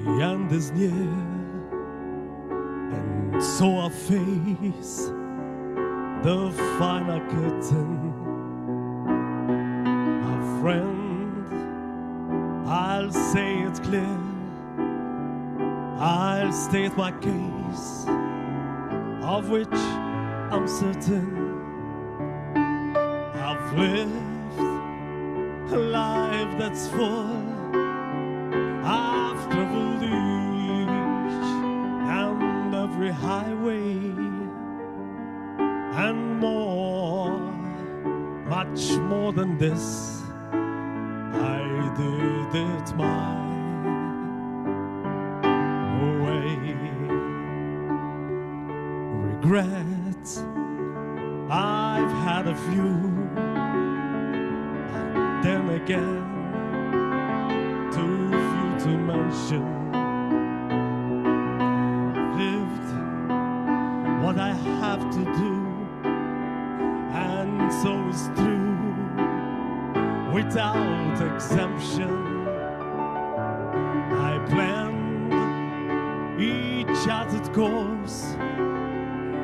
The end is near, and so I face the final curtain. My friend, I'll say it clear, I'll state my case, of which I'm certain. I've lived a life that's full. I've traveled each and every highway and more, much more than this. I did it my way. Regrets, I've had a few. Then again, too few to mention. Lived what I have to do, and so is through, without exemption. I planned each charted course,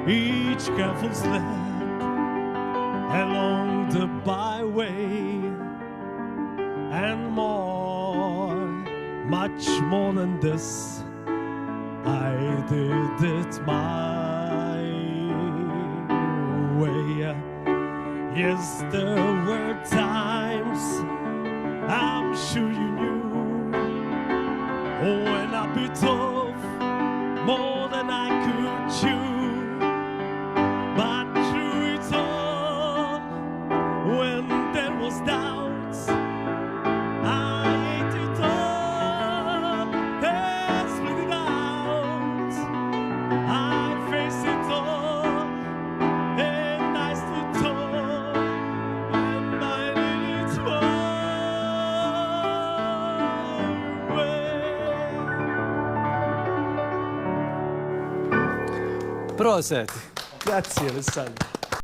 each careful step along the byway, and more, much more than this. I did it my way. Yes, there were times, I'm sure you knew, when I bit off more than I could chew. But through it all, when there was doubt, Proset. grazie Alessandro.